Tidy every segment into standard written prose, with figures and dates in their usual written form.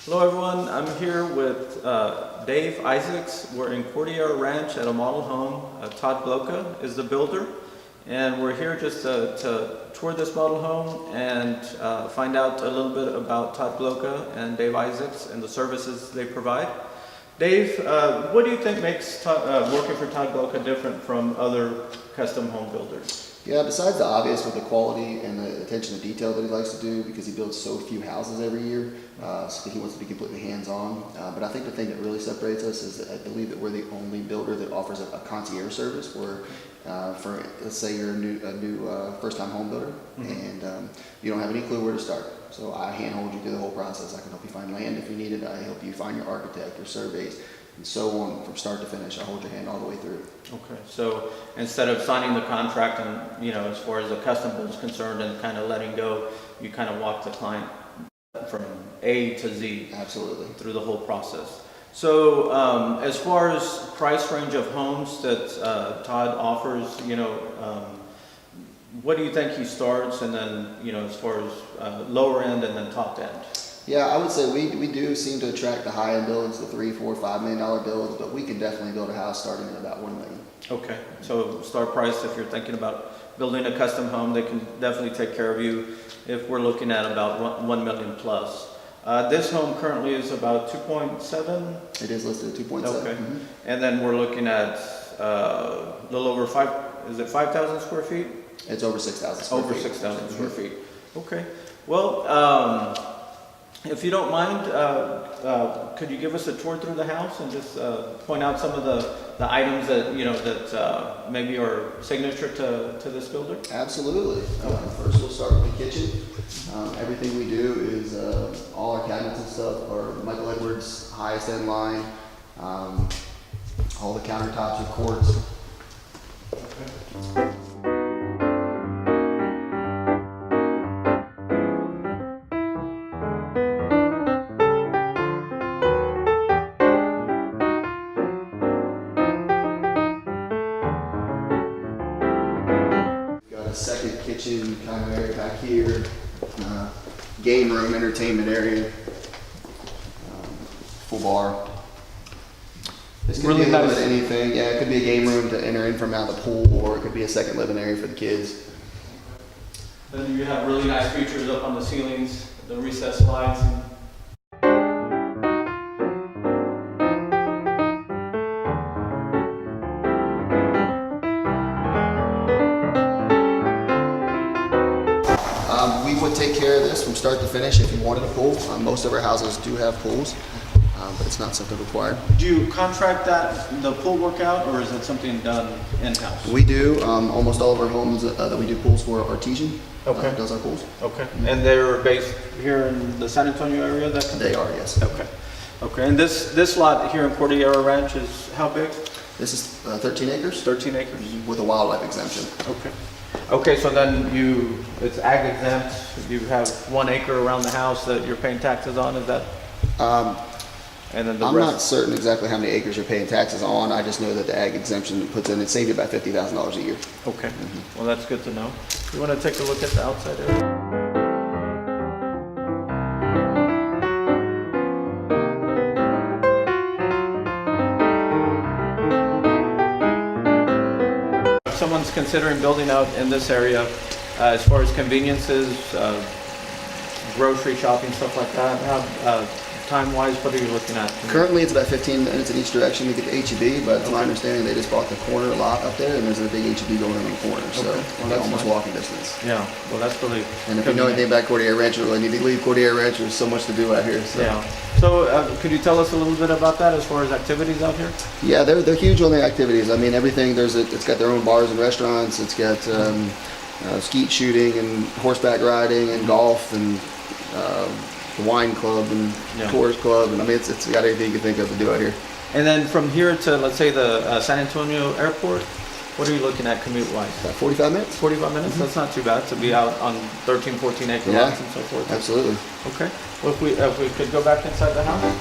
Hello everyone, I'm here with Dave Isaacs. We're in Cordillera Ranch at a model home. Todd Glowka is the builder, and we're here just to tour this model home and find out a little bit about Todd Glowka and Dave Isaacs and the services they provide. Dave, what do you think makes working for Todd Glowka different from other custom home builders? Yeah, besides the obvious with the quality and the attention to detail that he likes to do, because he builds so few houses every year, so he wants to be completely hands-on. But I think the thing that really separates us is that I believe that we're the only builder that offers a concierge service where, for let's say you're a new first-time home builder, and you don't have any clue where to start. So I handhold you through the whole process. I can help you find land if you need it. I help you find your architect, your surveys, and so on from start to finish. I hold your hand all the way through. Okay, so instead of signing the contract and, as far as the custom build is concerned and kind of letting go, you kind of walk the client from A to Z. Absolutely. Through the whole process. So as far as price range of homes that Todd offers, what do you think he starts, and then, as far as lower end and then top end? Yeah, I would say we do seem to attract the high-end builds, the $3, $4, $5 million builds, but we can definitely build a house starting at about $1 million. Okay, so start price, if you're thinking about building a custom home, they can definitely take care of you if we're looking at about 1 million plus. This home currently is about 2.7? It is listed at 2.7. Okay, Mm-hmm. And then we're looking at a little over 5,000 square feet? It's over 6,000 square feet. Over 6,000 square feet. Okay. Well, if you don't mind, could you give us a tour through the house and just point out some of the items that that maybe are signature to this builder? Absolutely. First, we'll start with the kitchen. Everything we do is all our cabinets and stuff are Michael Edwards highest end line. All the countertops are quartz. Okay. Second kitchen kind of area back here, game room, entertainment area, full bar. This could Really be a nice. little bit of anything. Yeah, it could be a game room to enter in from out the pool, or it could be a second living area for the kids. Then you have really nice features up on the ceilings, the recessed slides. We would take care of this from start to finish if you wanted a pool. Most of our houses do have pools, but it's not something required. Do you contract the pool work out, or is it something done in-house? We do. Almost all of our homes that we do pools for are Artesian. Okay. Does our pools. Okay. And they're based here in the San Antonio area? They are, yes. Okay. Okay. And this lot here in Cordillera Ranch is how big? This is 13 acres. 13 acres. With a wildlife exemption. Okay. Okay, so then it's ag exempt. You have 1 acre around the house that you're paying taxes on, is that? And then the I'm rest? not certain exactly how many acres you're paying taxes on. I just know that the ag exemption puts in, it saved you about $50,000 a year. Okay. Well, that's good to know. You want to take a look at the outside area? Someone's considering building out in this area, as far as conveniences, grocery shopping, stuff like that, how, time-wise, what are you looking at? Currently, it's about 15 minutes in each direction to get to H-E-B, but to my understanding, they just bought the corner lot up there, and there's a big H-E-B going on the corner, so Well, they're that's almost nice. walking distance. Yeah, well, that's really... And if you know anything about Cordillera Ranch, you really need to leave Cordillera Ranch. There's so much to do out here. So. Yeah. So, could you tell us a little bit about that as far as activities out here? Yeah, they're huge on their activities. I mean, everything. It's got their own bars and restaurants. It's got skeet shooting and horseback riding and golf and the wine club and tourist club. And I mean, it's got everything you can think of to do out here. And then from here to, let's say, the San Antonio airport, what are you looking at commute-wise? About 45 minutes. 45 minutes? That's not too bad to be out on 13, 14 acre lots and so forth. Absolutely. Okay. Well, if we could go back inside the house.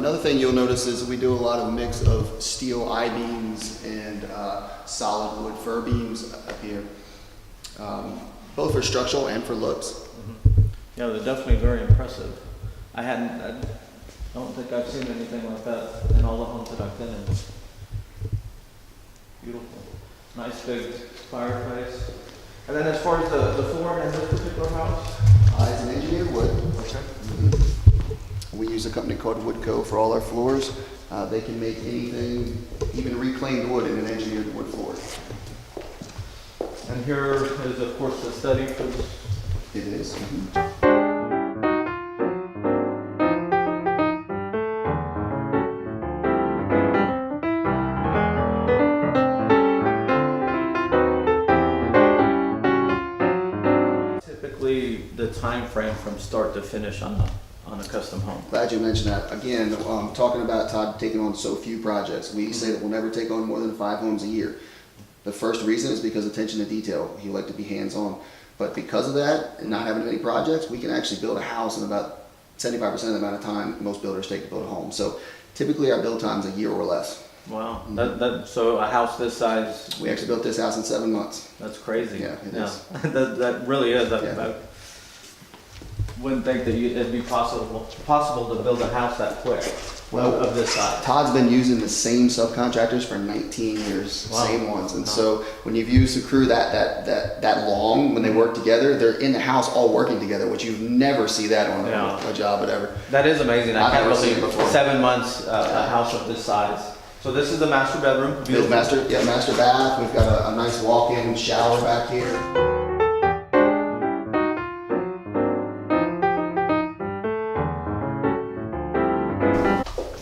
Another thing you'll notice is we do a lot of mix of steel I-beams and solid wood fir beams up here, both for structural and for looks. Yeah, they're definitely very impressive. I don't think I've seen anything like that in all the homes that I've been in. Beautiful. Nice big fireplace. And then as far as the flooring in this particular house? It's an engineered wood. Okay. We use a company called Woodco for all our floors. They can make anything, even reclaimed wood, in an engineered wood floor. And here is, of course, the study for this. It is. Typically, the time frame from start to finish on a custom home. Glad you mentioned that. Again, talking about Todd taking on so few projects, we say that we'll never take on more than 5 homes a year. The first reason is because attention to detail. He liked to be hands-on. But because of that, and not having many projects, we can actually build a house in about 75% of the amount of time most builders take to build a home. So typically our build time is a year or less. Wow. So a house this size, We actually built this house in 7 months. that's crazy. Yeah, it is. That really is. Yeah. I wouldn't think that it'd be possible to build a house that quick, of this size. Todd's been using the same subcontractors for 19 years, Wow. same ones. And Wow. so when you've used a crew that long, when they work together, they're in the house all working together, which you never see that on Yeah. a job, whatever. That is amazing. I I've can't never seen believe it before. 7 months, a house of this size. So this is the master bedroom. Build master bath. We've got a nice walk-in shower back here.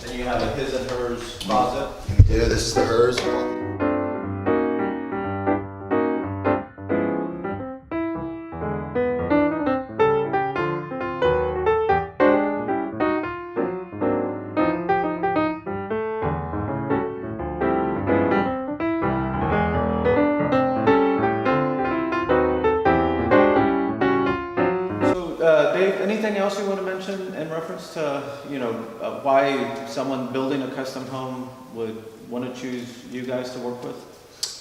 Then you have a his and hers closet. Yeah, this is the hers. Dave, anything else you want to mention in reference to, why someone building a custom home would want to choose you guys to work with?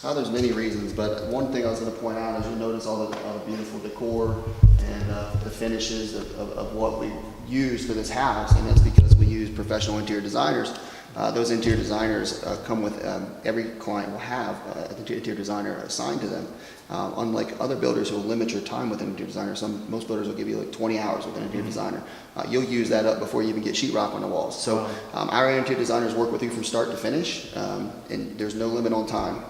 There's many reasons, but one thing I was going to point out is you notice all the beautiful decor and the finishes of what we use for this house, and that's because we use professional interior designers. Those interior designers come with, every client will have an interior designer assigned to them. Unlike other builders who will limit your time with an interior designer, most builders will give you like 20 hours with an interior designer. You'll use that up before you even get sheetrock on the walls. So our interior designers work with you from start to finish, and there's no limit on time.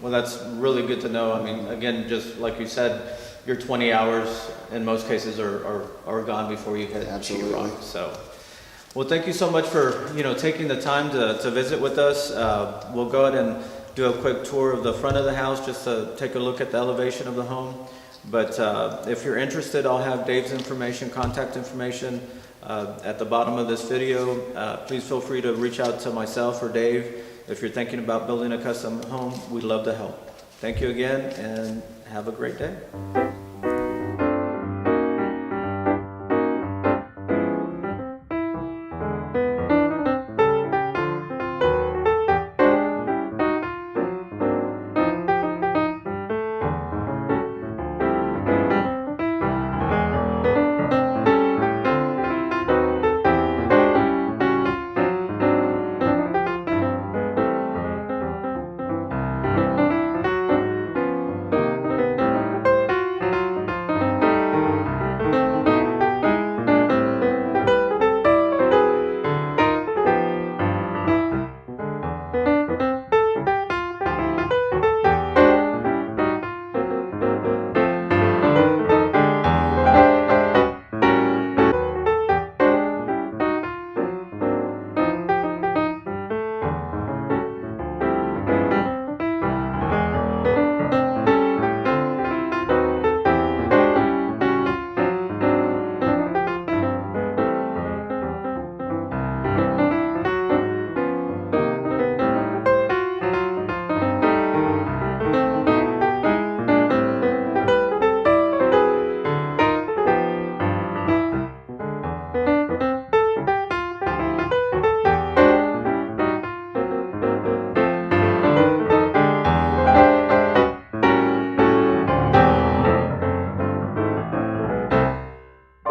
Well, that's really good to know. I mean, again, just like you said, your 20 hours in most cases are gone before you hit Absolutely. sheetrock. So, well, thank you so much for taking the time to visit with us. We'll go ahead and do a quick tour of the front of the house just to take a look at the elevation of the home. But if you're interested, I'll have Dave's information, contact information at the bottom of this video. Please feel free to reach out to myself or Dave. If you're thinking about building a custom home, we'd love to help. Thank you again, and have a great day.